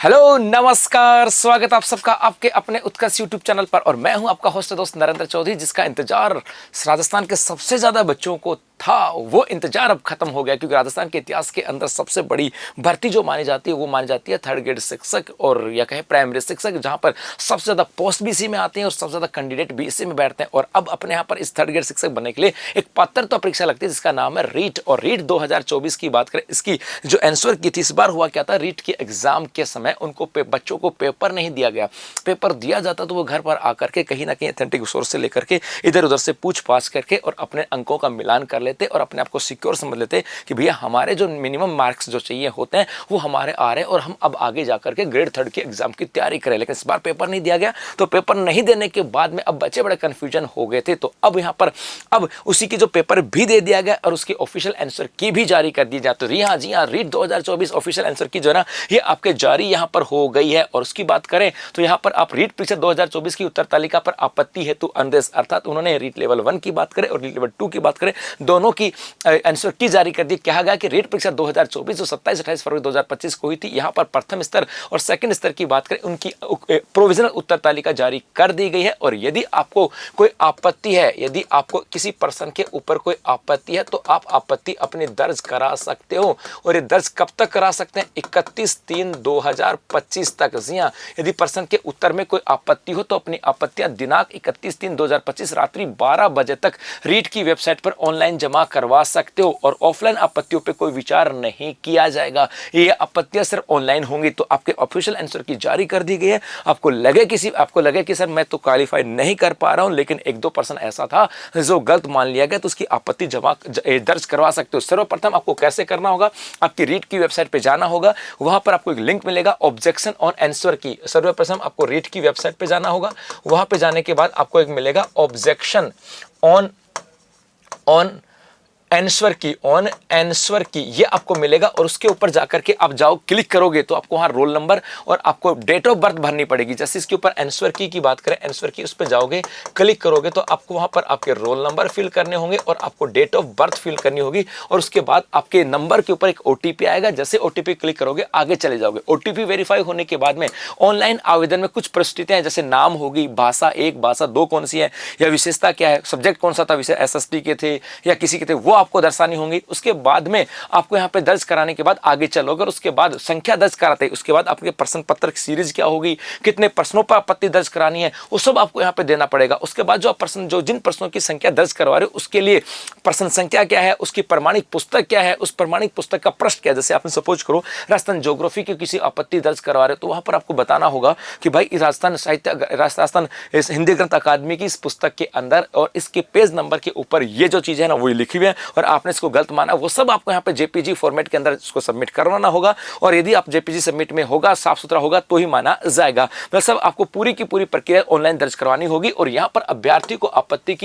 Hello नमस्कार, स्वागत आप सबका आपके अपने उत्कर्ष यूट्यूब चैनल पर। और मैं हूं आपका होस्ट दोस्त नरेंद्र चौधरी, जिसका इंतजार राजस्थान के सबसे ज़्यादा बच्चों को था, वो इंतजार अब खत्म हो गया। क्योंकि राजस्थान के इतिहास के अंदर सबसे बड़ी भर्ती जो मानी जाती है वो मानी जाती है थर्ड ग्रेड शिक्षक और या कहें प्राइमरी शिक्षक, जहां पर सबसे ज़्यादा पोस्ट भी इसी में आते हैं और सबसे ज़्यादा कैंडिडेट भी इसी में बैठते हैं। और अब अपने यहाँ पर इस थर्ड ग्रेड शिक्षक बनने के लिए एक पात्रता परीक्षा लगती है जिसका नाम है रीट। और रीट 2024 की बात करें, इसकी जो आंसर की थी, इस बार हुआ क्या था, रीट के एग्जाम के समय उनको बच्चों को पेपर नहीं दिया गया। पेपर दिया जाता तो वो घर पर आकर के कहीं ना कहीं ऑथेंटिक सोर्स से लेकर के इधर उधर से पूछ पाछ करके और अपने अंकों का मिलान कर लेते और अपने आप को सिक्योर समझ लेते कि भैया हमारे जो मिनिमम मार्क्स जो चाहिए होते हैं वो हमारे आ रहे हैं और हम अब आगे जाकर के ग्रेड थर्ड के एग्जाम की तैयारी करें। लेकिन इस बार पेपर नहीं दिया गया, तो पेपर नहीं देने के बाद में अब बच्चे बड़े कंफ्यूजन हो गए थे। तो अब यहाँ पर अब उसी की जो पेपर भी दे दिया गया और उसकी ऑफिशियल आंसर की भी जारी कर दी जाती है। जी हाँ, रीट 2024 ऑफिशियल आंसर की जो है ना, ये आपके जारी यहाँ पर हो गई है। और उसकी बात करें तो यहाँ पर आप रीट परीक्षा 2024 की उत्तर तालिका पर आपत्ति हेतु अंदेश, अर्थात उन्होंने रीट लेवल 1 की बात करें और रीट लेवल 2 की बात करें, दोनों की आंसर की जारी कर दी। कहा गया कि रीट परीक्षा 2024 जो 27-28 फरवरी 2025 को हुई थी, यहाँ पर प्रथम स्तर और सेकंड स्तर की बात करें, उनकी प्रोविजनल उत्तर तालिका जारी कर दी गई है। और यदि आपको कोई आपत्ति है, यदि आपको किसी पर्सन के ऊपर कोई आपत्ति है, तो आप आपत्ति अपनी दर्ज करा सकते हो। और ये दर्ज कब तक करा सकते हैं? 31/3/2025 तक। जी हाँ, यदि पर्सन के उत्तर में कोई आपत्ति हो तो अपनी आपत्तियां दिनांक 31/3/2025 रात्रि 12 बजे तक रीट की वेबसाइट पर ऑनलाइन जमा करवा सकते हो। और ऑफलाइन आपत्तियों पे कोई विचार नहीं किया जाएगा, ये आपत्तियां सिर्फ ऑनलाइन होंगी। तो आपके ऑफिशियल आंसर की जारी कर दी गई है। आपको लगे कि सर मैं तो क्वालिफाई नहीं कर पा रहा हूं, लेकिन 1-2% ऐसा था जो गलत मान लिया गया, तो उसकी आपत्ति दर्ज करवा सकते हो। सर्वप्रथम आपको कैसे करना होगा, आपकी रीट की वेबसाइट पे जाना होगा, वहां पर आपको एक लिंक मिलेगा ऑब्जेक्शन ऑन आंसर की। सर्वप्रथम आपको रीट की वेबसाइट पे जाना होगा, वहां पे जाने के बाद आपको एक मिलेगा ऑब्जेक्शन ऑन आंसर की, ये आपको मिलेगा। और उसके ऊपर जाकर के आप जाओ, क्लिक करोगे तो आपको वहां रोल नंबर और आपको डेट ऑफ बर्थ भरनी पड़ेगी। जैसे इसके ऊपर आंसर की बात करें, आंसर की उस पर जाओगे, क्लिक करोगे तो आपको वहां पर आपके रोल नंबर फिल करने होंगे और आपको डेट ऑफ बर्थ फिल करनी होगी। और उसके बाद आपके नंबर के ऊपर एक ओटीपी आएगा। जैसे ओटीपी क्लिक करोगे आगे चले जाओगे। ओटीपी वेरीफाई होने के बाद में ऑनलाइन आवेदन में कुछ परिस्थितियां हैं, जैसे नाम होगी, भाषा 1 भाषा 2 कौन सी है, या विशेषता क्या है, सब्जेक्ट कौन सा था, विषय एसएसटी के थे या किसी के थे, वो आपको दर्शानी होंगी। उसके बाद में आपको यहाँ पे दर्ज कराने के बाद आगे चलोगे और उसके बाद संख्या दर्ज कराते हैं। उसके बाद आपके प्रश्न पत्र की सीरीज क्या होगी, कितने प्रश्नों पर आपत्ति दर्ज करानी है, वो सब आपको यहाँ पे देना पड़ेगा। उसके बाद जिन प्रश्नों की संख्या दर्ज करवा रहे हो उसके लिए प्रश्न संख्या क्या है, उसकी प्रमाणिक पुस्तक क्या है, उस प्रमाणिक पुस्तक का प्रश्न क्या है। जैसे आपने सपोज करो राजस्थान ज्योग्राफी की किसी आपत्ति दर्ज करवा रहे हो, तो वहां पर आपको बताना होगा कि भाई राजस्थान हिंदी ग्रंथ अकादमी की इस पुस्तक के अंदर और इसके पेज नंबर के ऊपर ये जो चीजें है ना, वो लिखी हुई है और आपने इसको गलत माना, वो सब आपको यहाँ पे जेपीजी फॉर्मेट के अंदर इसको सबमिट करवाना होगा। और यदि आप जेपीजी सबमिट में होगा, साफ सुथरा होगा, तो ही माना जाएगा। वह सब आपको पूरी की पूरी प्रक्रिया ऑनलाइन दर्ज करवानी होगी। और यहाँ पर अभ्यर्थी को आपत्ति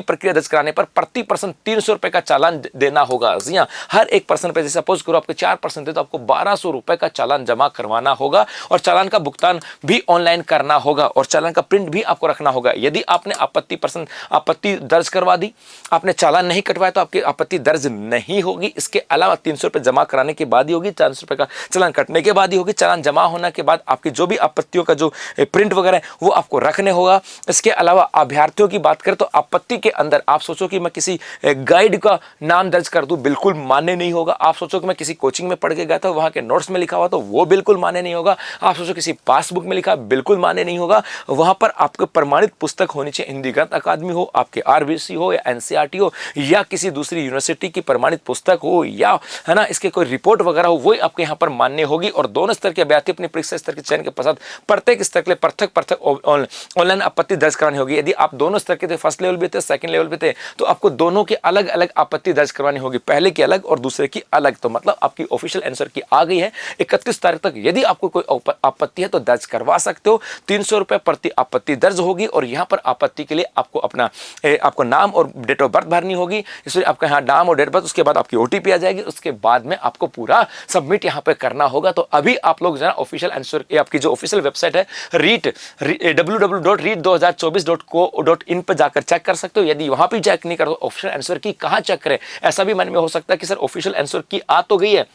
प्रक्रिया दर्ज कराने पर प्रति पर्सन 300 रुपए का चालान देना होगा। जी हाँ, हर एक पर्सन पे, जैसे सपोज करो आपके 4 पर्सन थे तो आपको 1200 रुपए का चालान जमा करवाना होगा। और चालान का भुगतान भी ऑनलाइन करना होगा और चालान का प्रिंट भी आपको रखना होगा। यदि आपने आपत्ति दर्ज करवा दी, आपने चालान नहीं कटवाया, तो आपकी आपत्ति दर्ज नहीं होगी। इसके अलावा 300 रुपए जमा कराने के बाद ही होगी, 400 रुपए का चालान कटने के बाद ही होगी। चालान जमा होने के बाद आपकी जो भी आपत्तियों का जो प्रिंट वगैरह है वो आपको रखने होगा। इसके अलावा अभ्यर्थियों की बात करें तो आपत्ति के अंदर आप सोचो कि मैं किसी गाइड का नाम दर्ज कर दूं, बिल्कुल मान्य नहीं होगा। आप सोचो कि मैं किसी कोचिंग में पढ़ के गया था, वहां के नोट्स में लिखा हुआ, तो वो बिल्कुल मान्य नहीं होगा। आप सोचो किसी पासबुक में लिखा, बिल्कुल मान्य नहीं होगा। वहां पर आपको प्रमाणित पुस्तक होनी चाहिए, हिंदी ग्रंथ अकादमी हो, आपके आरबीसी हो या एनसीईआरटी हो या किसी दूसरी यूनिवर्सिटी की प्रमाणित पुस्तक हो, या है ना इसके कोई रिपोर्ट वगैरह हो, वही आपके यहाँ पर मान्य होगी। और दोनों स्तर के अभ्यर्थी अपनी परीक्षा स्तर के चयन के पश्चात प्रत्येक स्तर के लिए पृथक ऑनलाइन आपत्ति दर्ज करानी होगी। यदि आप दोनों स्तर के थे, फर्स्ट लेवल पे थे, सेकंड लेवल पे थे, तो आपको दोनों की अलग अलग आपत्ति दर्ज करवानी होगी, पहले की अलग और दूसरे की अलग। तो मतलब आपकी ऑफिशियल आंसर की आ गई है। 31 तारीख तक यदि आपको कोई आपत्ति है तो दर्ज करवा सकते हो। 300 रुपए प्रति आपत्ति दर्ज होगी। और यहाँ पर आपत्ति के लिए आपको नाम और डेट ऑफ बर्थ भरनी होगी। इसलिए आपका यहाँ नाम और डेट ऑफ बर्थ, उसके बाद आपकी ओटीपी आ जाएगी, उसके बाद में आपको पूरा सबमिट यहाँ पे करना होगा। तो अभी आप लोग जरा ऑफिशियल आंसर, आपकी जो ऑफिशियल वेबसाइट है रीट www.read2024.co.in पर जाकर चेक कर सकते हो। यदि वहां भी चेक नहीं कर तो ऑफिशियल आंसर की कहां चेक करें, ऐसा भी मन में हो सकता है कि सर ऑफिशियल आंसर की आ तो गई है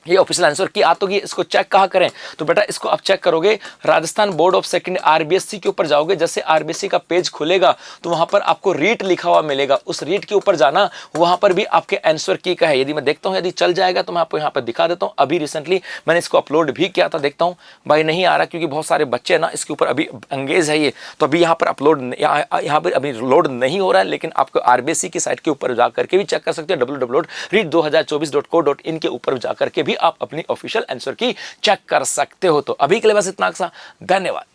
ये ऑफिशियल आंसर की आ तो गई, इसको चेक कहाँ करें? तो बेटा इसको आप चेक करोगे Rajasthan board of second RBSC के ऊपर जाओगे। जैसे आरबीएससी का पेज खुलेगा तो वहां पर आपको रीट लिखा हुआ मिलेगा, उस रीट के ऊपर जाना, वहां पर भी आपके आंसर की का है। यदि मैं देखता हूं यदि चल जाएगा तो मैं आपको यहाँ पर दिखा देता हूँ। अभी रिसेंटली मैंने इसको अपलोड भी किया था, देखता हूँ भाई नहीं आ रहा क्योंकि बहुत सारे बच्चे ना इसके ऊपर अभी एंगेज है ये, तो अभी यहाँ पर अपलोड यहाँ पर अभी लोड नहीं हो रहा है। लेकिन आपको आरबीएससी की साइट के ऊपर जाकर के भी चेक कर सकते हो, www.read2024.co.in के ऊपर जाकर के भी आप अपनी ऑफिशियल आंसर की चेक कर सकते हो। तो अभी के लिए बस इतना सा, धन्यवाद।